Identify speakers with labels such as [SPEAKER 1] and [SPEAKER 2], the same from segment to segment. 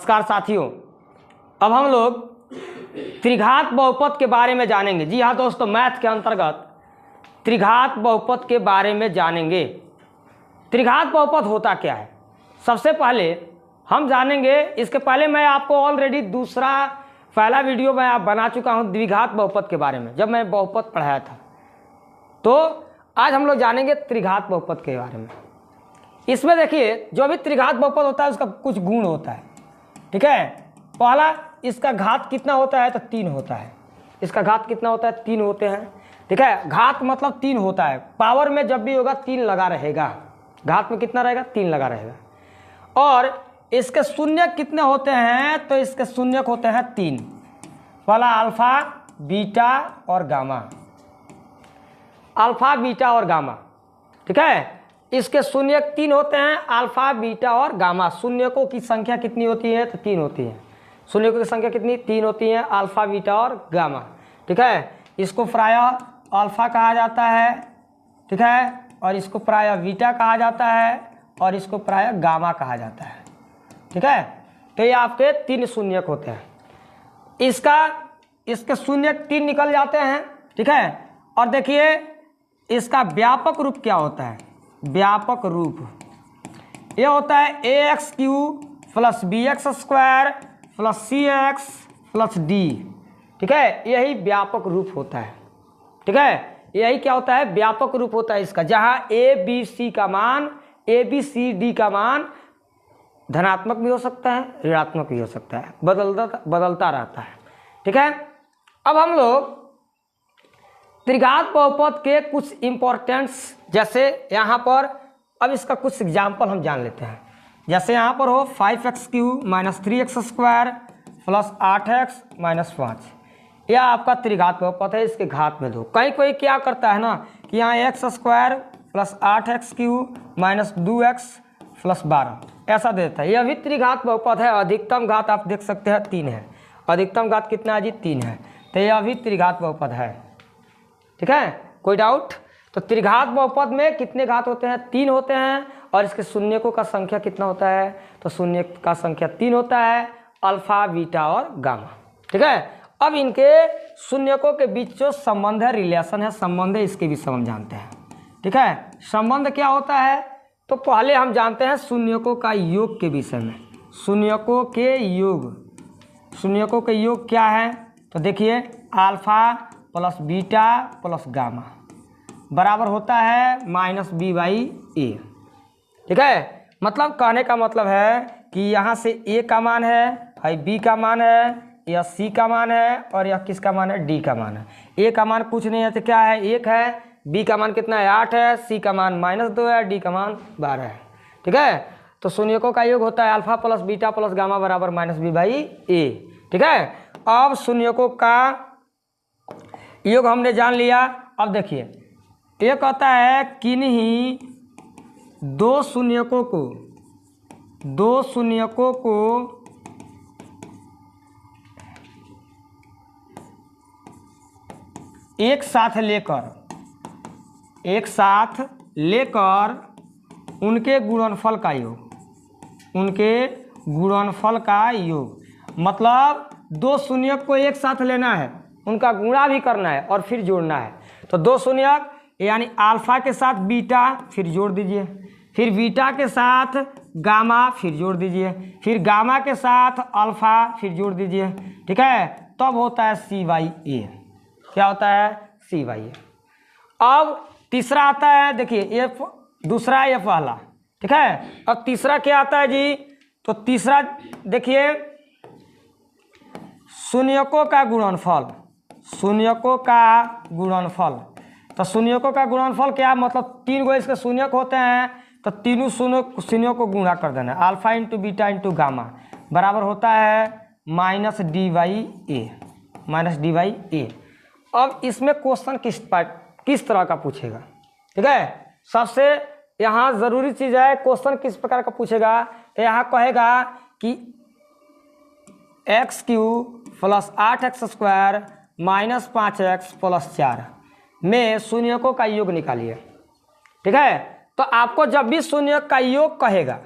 [SPEAKER 1] नमस्कार साथियों, अब हम लोग त्रिघात बहुपद के बारे में जानेंगे। जी हाँ दोस्तों, मैथ के अंतर्गत त्रिघात बहुपद के बारे में जानेंगे। त्रिघात बहुपद होता क्या है, सबसे पहले हम जानेंगे। इसके पहले मैं आपको ऑलरेडी पहला वीडियो मैं बना चुका हूँ द्विघात बहुपद के बारे में, जब मैं बहुपद पढ़ाया था। तो आज हम लोग जानेंगे त्रिघात बहुपद के बारे में। इसमें देखिए, जो भी त्रिघात बहुपद होता है उसका कुछ गुण होता है, ठीक है। पहला, इसका घात कितना होता है, तो 3 होता है। इसका घात कितना होता है, 3 होते हैं, ठीक है। घात मतलब 3 होता है, पावर में जब भी होगा 3 लगा रहेगा। घात में कितना रहेगा, 3 लगा रहेगा। और इसके शून्य कितने होते हैं, तो इसके शून्य होते हैं 3। पहला अल्फा, बीटा और गामा। अल्फा, बीटा और गामा, ठीक है। इसके शून्य 3 होते हैं, अल्फा, बीटा और गामा। शून्यकों की संख्या कितनी होती है, तो 3 होती है। शून्यकों की संख्या कितनी, 3 होती है, अल्फा, बीटा और गामा, ठीक है। इसको प्रायः अल्फा कहा जाता है, ठीक है, और इसको प्रायः बीटा कहा जाता है, और इसको प्रायः गामा कहा जाता है, ठीक है। तो ये आपके 3 शून्यक होते हैं। इसके शून्य 3 निकल जाते हैं, ठीक है। और देखिए, इसका व्यापक रूप क्या होता है। व्यापक रूप ये होता है ax³ plus bx² plus cx plus d, ठीक है। यही व्यापक रूप होता है, ठीक है। यही क्या होता है, व्यापक रूप होता है इसका, जहां a b c d का मान धनात्मक भी हो सकता है, ऋणात्मक भी हो सकता है, बदलता रहता है, ठीक है। अब हम लोग त्रिघात बहुपद के कुछ इंपॉर्टेंट्स, जैसे यहाँ पर अब इसका कुछ एग्जाम्पल हम जान लेते हैं। जैसे यहाँ पर हो 5x³ minus 3x² plus 8x minus 5, यह आपका त्रिघात बहुपद है। इसके घात में 2। कहीं कोई क्या करता है ना कि यहाँ x² plus 8x³ minus 2x plus 12 ऐसा देता है। यह भी त्रिघात बहुपद है। अधिकतम घात आप देख सकते हैं 3 है। अधिकतम घात कितना है जी, 3 है। तो यह भी त्रिघात बहुपद है, ठीक है। कोई डाउट? तो त्रिघात बहुपद में कितने घात होते हैं, 3 होते हैं। और इसके शून्यकों का संख्या कितना होता है, तो शून्य का संख्या 3 होता है, अल्फा, बीटा और गामा, ठीक है। अब इनके शून्यकों के बीच जो संबंध है, रिलेशन है, संबंध है, इसके भी हम जानते हैं, ठीक है। संबंध क्या होता है, तो पहले हम जानते हैं शून्यकों का योग के विषय में। शून्यकों के योग, शून्यकों के योग क्या है, तो देखिए alpha plus beta plus gamma बराबर होता है -b/a, ठीक है। मतलब कहने का मतलब है कि यहाँ से a का मान है, b का मान है, यह c का मान है, और यह किसका मान है, d का मान है। a का मान कुछ नहीं है, तो क्या है, 1 है। b का मान कितना है, 8 है। c का मान -2 है। d का मान 12 है, ठीक है। तो शून्यकों का योग होता है alpha plus beta plus gamma बराबर -b/a, ठीक है। अब शून्यकों का योग हमने जान लिया। अब देखिए, ये कहता है किन्हीं दो शून्यकों को एक साथ लेकर उनके गुणनफल का योग, मतलब 2 शून्यक को एक साथ लेना है, उनका गुणा भी करना है और फिर जोड़ना है। तो 2 शून्यक यानी अल्फा के साथ बीटा फिर जोड़ दीजिए, फिर बीटा के साथ गामा फिर जोड़ दीजिए, फिर गामा के साथ अल्फा फिर जोड़ दीजिए, ठीक है। तब होता है c/a। क्या होता है, c/a। अब तीसरा आता है, देखिए ये दूसरा, ये पहला, ठीक है। अब तीसरा क्या आता है जी, तो तीसरा देखिए शून्यकों का गुणनफल। तो शून्यकों का गुणनफल क्या, मतलब 3 गो इसके शून्यक होते हैं, तो तीनों शून्यों को गुणा कर देना। Alpha into beta into gamma बराबर होता है -d/a। अब इसमें क्वेश्चन किस तरह का पूछेगा, ठीक है। सबसे यहाँ ज़रूरी चीज़ है, क्वेश्चन किस प्रकार का पूछेगा। यहाँ कहेगा कि x³ plus 8x² minus 5x plus 4 में शून्यकों का योग निकालिए, ठीक है। तो आपको जब भी शून्य का योग कहेगा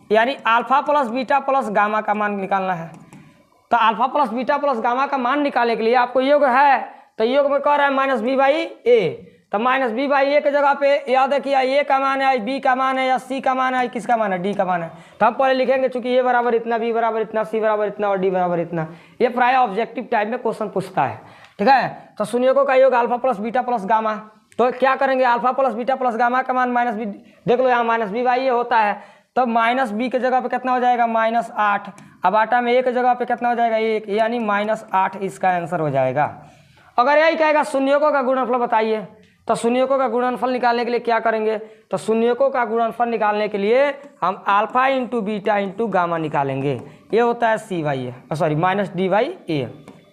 [SPEAKER 1] यानी alpha plus beta plus gamma का मान निकालना है। तो alpha plus beta plus gamma का मान निकालने के लिए आपको योग है, तो योग में कह रहा है माइनस बी बाई ए। तो माइनस बी बाई ए के जगह पे याद है कि ए का मान है, बी का मान है, या सी का मान है, किसका मान है, डी का मान है। तो हम पहले लिखेंगे चूंकि ए बराबर इतना, बी बराबर इतना, सी बराबर इतना और डी बराबर इतना। ये प्राय ऑब्जेक्टिव टाइप में क्वेश्चन पूछता है, ठीक है। तो शून्यकों का योग alpha plus beta plus gamma, तो क्या करेंगे, alpha plus beta plus gamma का मान माइनस बी, देख लो यहाँ माइनस बी बाई ए होता है, तो माइनस बी के जगह पे कितना हो जाएगा, -8। अब आटा में ए के जगह पे कितना हो जाएगा, 1, यानी -8 इसका आंसर हो जाएगा। अगर यही कहेगा शून्यकों का गुणनफल बताइए, तो शून्यकों का गुणनफल निकालने के लिए क्या करेंगे, तो शून्यकों का गुणनफल निकालने के लिए हम alpha into beta into gamma निकालेंगे। ये होता है C by A, sorry minus D by A,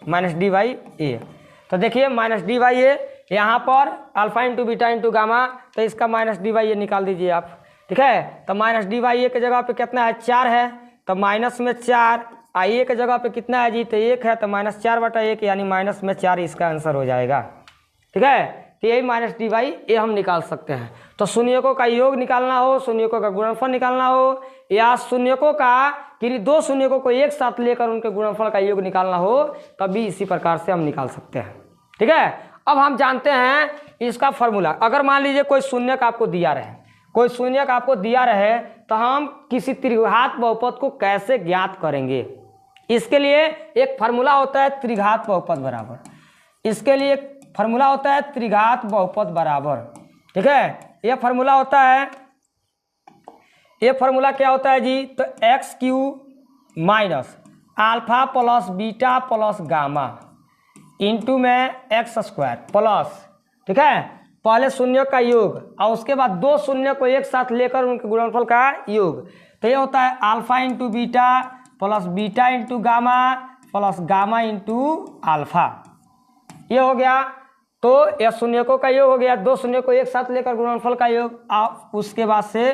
[SPEAKER 1] minus D by A. तो देखिए माइनस डी बाई ए, यहाँ पर alpha into beta into gamma, तो इसका माइनस डी बाई ए निकाल दीजिए आप, ठीक है। तो माइनस डी बाई ए के जगह पे कितना है, 4 है, तो माइनस में 4, आई ए के जगह पे कितना है जी, तो 1 है, तो -4/1 यानी माइनस में 4 इसका आंसर हो जाएगा, ठीक है। तो यही माइनस डी बाई ए हम निकाल सकते हैं। तो शून्यकों का योग निकालना हो, शून्यकों का गुणनफल निकालना हो, या शून्यकों का कि दो शून्यकों को एक साथ लेकर उनके गुणनफल का योग निकालना हो, तभी इसी प्रकार से हम निकाल सकते हैं, ठीक है। अब हम जानते हैं इसका फॉर्मूला। अगर मान लीजिए कोई शून्यक आपको दिया रहे, कोई शून्यक आपको दिया रहे, तो हम किसी त्रिघात बहुपद को कैसे ज्ञात करेंगे, इसके लिए एक फार्मूला होता है त्रिघात बहुपद बराबर। इसके लिए फार्मूला होता है त्रिघात बहुपद बराबर, ठीक है। यह फार्मूला होता है, ये फार्मूला क्या होता है जी, तो x³ minus alpha plus beta plus gamma into में x² प्लस, ठीक है, पहले शून्य का योग और उसके बाद दो शून्य को एक साथ लेकर उनके गुणनफल का योग। तो ये होता है alpha into beta plus beta into gamma plus gamma into alpha, ये हो गया। तो यह शून्यकों का योग हो गया, दो शून्य को एक साथ लेकर गुणनफल का योग, उसके बाद से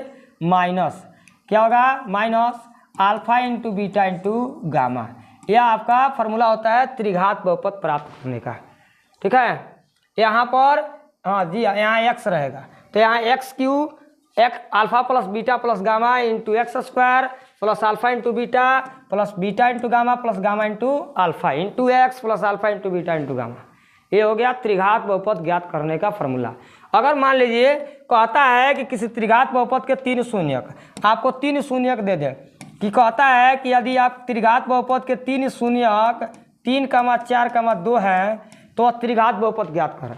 [SPEAKER 1] माइनस क्या होगा, minus alpha into beta into gamma. यह आपका फॉर्मूला होता है त्रिघात बहुपद प्राप्त करने का, ठीक है। यहाँ पर हाँ जी, यहाँ x रहेगा, तो यहाँ x³ alpha plus beta plus gamma into x² plus alpha into beta plus beta into gamma plus gamma into alpha into x plus alpha into beta into gamma. ये हो गया त्रिघात बहुपद ज्ञात करने का फॉर्मूला। अगर मान लीजिए कहता है कि किसी त्रिघात बहुपद के 3 शून्यक, आपको 3 शून्यक दे दे, कि कहता है कि यदि आप त्रिघात बहुपद के 3 शून्यक 3, 4, 2 हैं, तो त्रिघात बहुपद ज्ञात करें।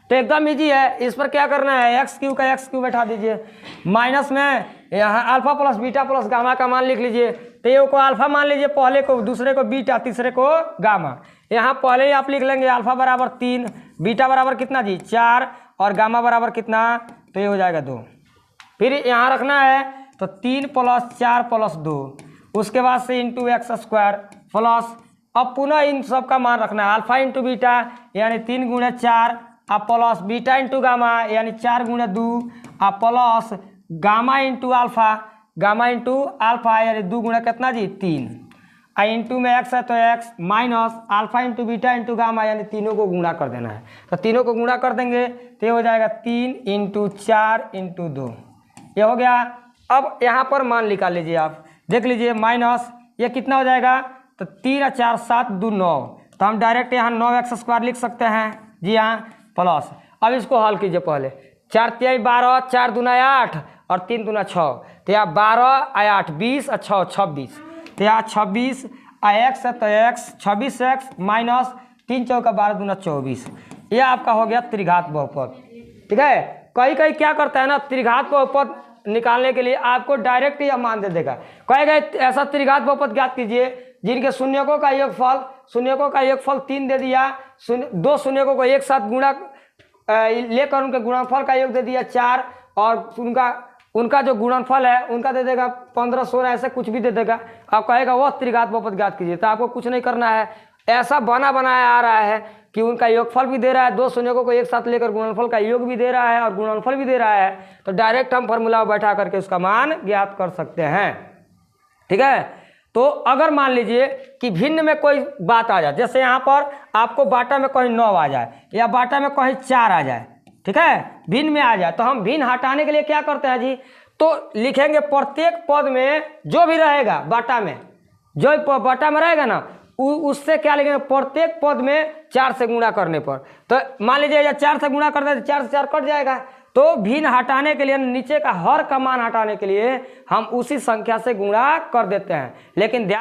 [SPEAKER 1] तो एकदम इजी है, इस पर क्या करना है, x³ का x³ बैठा दीजिए, माइनस में यहाँ alpha plus beta plus gamma का मान लिख लीजिए। तो ये को अल्फा मान लीजिए पहले को, दूसरे को बीटा, तीसरे को गामा। यहाँ पहले ही आप लिख लेंगे अल्फा बराबर 3, बीटा बराबर कितना जी 4 और गामा बराबर कितना, तो ये हो जाएगा 2। फिर यहाँ रखना है तो 3 + 4 + 2, उसके बाद से इंटू x² प्लस, अब पुनः इन सब का मान रखना है, अल्फा इंटू बीटा यानी 3 × 4 अब प्लस बीटा इंटू गामा यानी 4 × 2 अब plus gamma into alpha, gamma into alpha यानी 2 × कितना जी 3, इंटू में x है तो x minus alpha into beta into gamma यानी तीनों को गुणा कर देना है। तो तीनों को गुणा कर देंगे तो ये हो जाएगा 3 × 4 × 2, ये हो गया। अब यहाँ पर मान निकाल लीजिए, आप देख लीजिए माइनस ये कितना हो जाएगा, तो 3 × 4 = 7, 2 = 9, तो हम डायरेक्ट यहाँ 9x² लिख सकते हैं जी हाँ, प्लस। अब इसको हल कीजिए, पहले 4 × 3 = 12, 4 × 2 = 8 और 3 × 2 = 6, तो यहाँ 12 × 8 = 20 और 6 = 26, तो यहाँ 26 x है तो x 26x माइनस 3 × 4 = 12, 2 × 24, ये आपका हो गया त्रिघात बहुपद, ठीक है। कहीं कहीं क्या करता है ना, त्रिघात बहुपद निकालने के लिए आपको डायरेक्ट यह मान दे देगा, कहेगा ऐसा त्रिघात बहुपद ज्ञात कीजिए जिनके शून्यकों का योगफल 3 दे दिया, दो शून्यकों को एक साथ गुणा लेकर उनके गुणनफल का योग दे दिया 4, और उनका जो गुणनफल है उनका दे देगा 15, 16, ऐसे कुछ भी दे देगा। आप कहेगा वह त्रिघात बहुपद ज्ञात कीजिए, तो आपको कुछ नहीं करना है, ऐसा बना बनाया आ रहा है कि उनका योगफल भी दे रहा है, दो शून्यकों को एक साथ लेकर गुणनफल का योग भी दे रहा है और गुणनफल भी दे रहा है, तो डायरेक्ट हम फॉर्मूला बैठा करके उसका मान ज्ञात कर सकते हैं, ठीक है। तो अगर मान लीजिए कि भिन्न में कोई बात आ जाए, जैसे यहाँ पर आपको बाटा में कहीं 9 आ जाए या बाटा में कहीं 4 आ जाए, ठीक है, भिन्न में आ जाए, तो हम भिन्न हटाने के लिए क्या करते हैं जी, तो लिखेंगे प्रत्येक पद में जो भी रहेगा बाटा में, जो बाटा में रहेगा ना उससे क्या लिखेंगे, प्रत्येक पद में 4 से गुणा करने पर। तो मान लीजिए 4 से गुणा करते हैं तो 4 से 4 कट जाएगा। तो भिन्न हटाने के लिए, नीचे का हर का मान हटाने के लिए हम उसी संख्या से गुणा कर देते हैं। लेकिन ध्यान